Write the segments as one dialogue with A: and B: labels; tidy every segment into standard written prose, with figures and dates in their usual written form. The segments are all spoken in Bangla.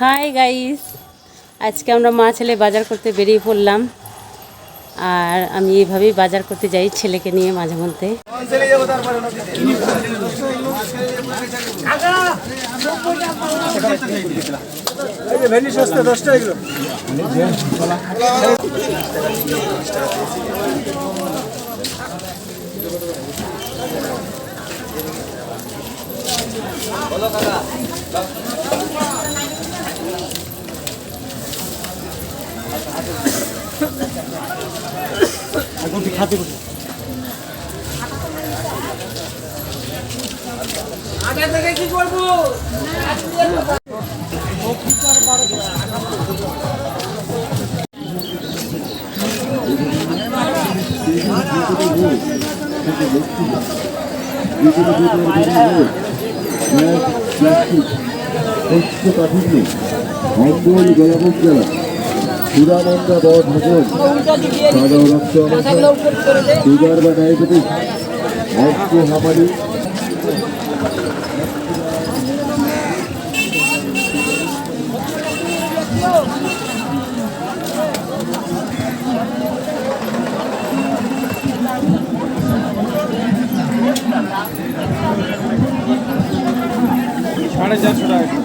A: হাই গাইস, আজকে আমরা মা ছেলে বাজার করতে বেরিয়ে পড়লাম। আর আমি এইভাবেই বাজার করতে যাই ছেলেকে নিয়ে মাঝে মধ্যে।
B: খাতে কি করবো
C: অম্বল গোলাপক জেলা সুরানন্দা বধ ভোজন সাদা রক্ত সুগার বা ডায়াবেটিস অর্থ হামারি
B: ৳450 টাকা।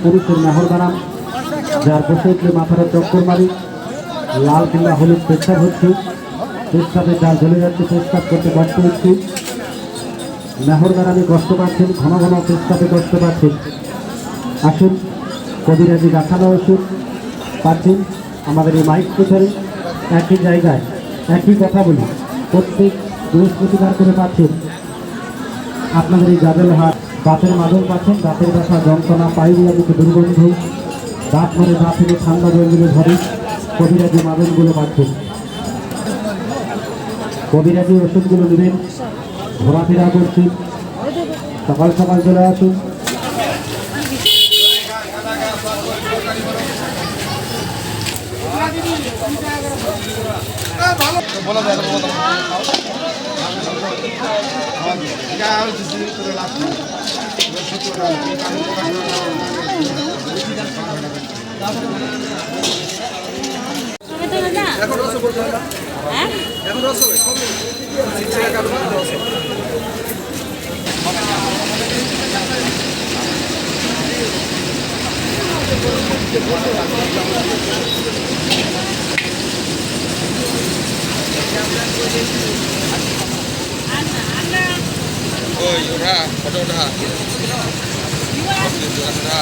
D: পুরুষের মেহরবানা যার বসে উঠলে মাথার চক্কর মারি, লাল কিংবা হলুদ পেশাব হচ্ছে, পেশাবে ডাল জ্বলে যাচ্ছে, পেশাব করতে কষ্ট হচ্ছে, মেহরবানামে কষ্ট পাচ্ছেন, ঘন ঘন পেশাবে কষ্ট পাচ্ছেন, আসুন কবিরাজি দেখানো ওষুধ পাচ্ছেন আমাদের এই মাইক পেছনে একই জায়গায় একই কথা বলি প্রত্যেক বৃহস্পতিবার করে পাচ্ছেন। আপনাদের এই জাবেল হাট দাঁতের মাদল পাচ্ছেন, দাঁতের ব্যথা, যন্ত্রণা, পায়ুরিয়াদিতে দুর্গন্ধ, দাঁত মরে দাঁত থেকে ঠান্ডা জলগুলো ধরে কবিরাজি মাদলগুলো পাচ্ছেন। কবিরাজি ওষুধগুলো নেবেন, ঘোরাফেরা করছি, সকাল সকাল চলে আসুন।
E: Ôi, ra, có đâu ra? Ra.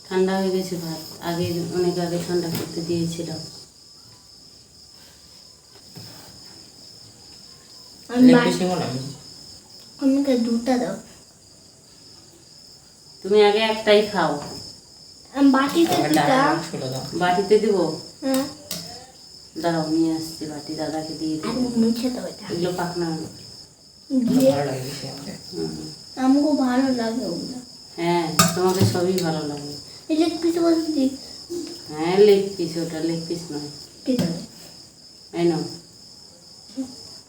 A: ঠান্ডা হয়ে গেছে ভাত, আগে অনেক আগে ঠান্ডা করতে দিয়েছিলাম।
F: আমাকে দুটা দাও।
A: তুমি আগে একটাই খাও।
F: বাটিতে দিতা।
A: বাটিতে দিব।
F: হ্যাঁ
A: দাঁড়াও নিয়ে আসছি বাটি, দাদাকে দিয়ে
F: আর
A: দিই।
F: মুছে দাও এটা
A: এগুলো পাকনা।
F: দিয়ে
E: ভালো লাগে বেশি আমাদের।
F: আমাকে ভালো লাগে ওগুলো
A: হ্যাঁ, তোমাকে সবই ভালো লাগে।
F: এই লেগ পিস বলছি
A: হ্যাঁ, লেগ পিস, ওটা লেগ পিস নয়।
F: ঠিক আছে
A: এই নাও,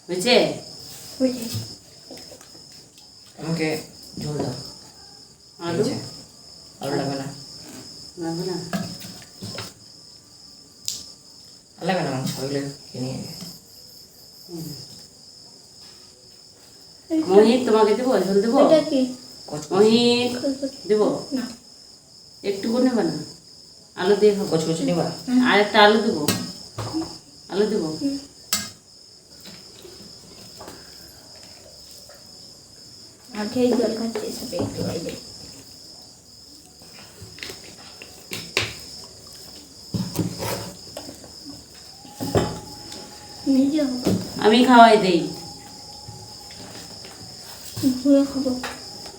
A: বুঝছে?
F: বুঝে
E: আমাকে ঝোল দাও।
A: আলু
E: ঠিক আছে। ভালো লাগবে না,
A: লাগবে না?
E: ভালো লাগবে না মাংস, ওইগুলো কিনে
A: মোহিত, তোমাকে দেবো ঝোল দেবো?
F: এটা কি
A: মোহিত দেবো?
F: না
A: একটু করে নেবে না? আলু দিয়ে খাবো।
E: কচু কচু নিবা?
A: আর একটা আলু দেবো, আলু দেবো।
F: আগে এই জল খাচ্ছে সব একটু আইলে নিজে হবো
A: আমি খাওয়াই দেই,
F: ধুয়ে খাবো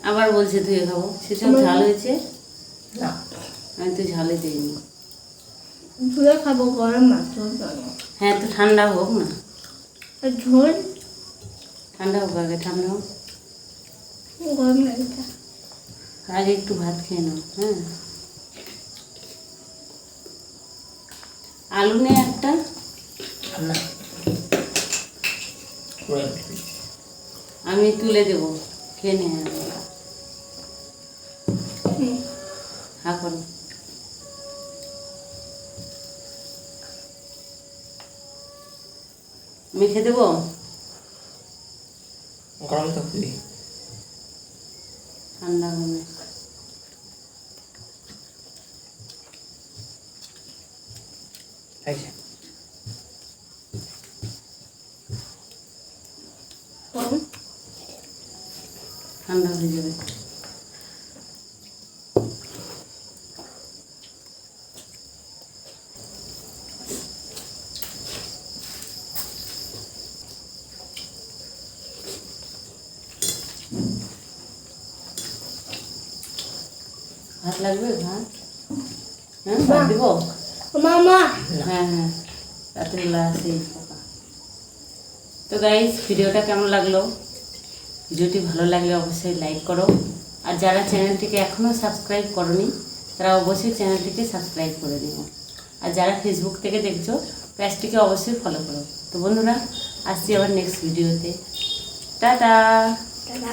A: আবার বলছে ধুয়ে খাবো। সেসব ঝাল হয়েছে,
E: না,
A: আমি তো ঝালে দিইনি।
F: ধুয়ে খাবো গরম মাছ ঝোল দাও
A: হ্যাঁ, তো ঠান্ডা হোক না,
F: আর ঝোল
A: ঠান্ডা হোক, আগে ঠান্ডা হোক,
F: গরম লাগে
A: আগে একটু ভাত খেয়ে নাও। হ্যাঁ, আলু নে একটা,
E: না
A: আমি তুলে দেবো, খেয়ে নে। হা করো। মেখে দেবো?
E: গরম তো খুবই।
A: ঠান্ডা হবে।
E: এই যে
F: গরম
A: ঠান্ডা হয়ে যাবে। ভাত লাগবে? ভাত? হ্যাঁ, ভাত দেবো?
F: মামা
A: হ্যাঁ হ্যাঁ, রাত্রিবেলা আসি পোকা। তো গাইস, ভিডিওটা কেমন লাগলো? ভিডিওটি ভালো লাগলে অবশ্যই লাইক করো, আর যারা চ্যানেলটিকে এখনও সাবস্ক্রাইব করোনি তারা অবশ্যই চ্যানেলটিকে সাবস্ক্রাইব করে দিও, আর যারা ফেসবুক থেকে দেখছো পেজটিকে অবশ্যই ফলো করো। তো বন্ধুরা, আসছি আবার নেক্সট ভিডিওতে। টাটা।
F: দাদা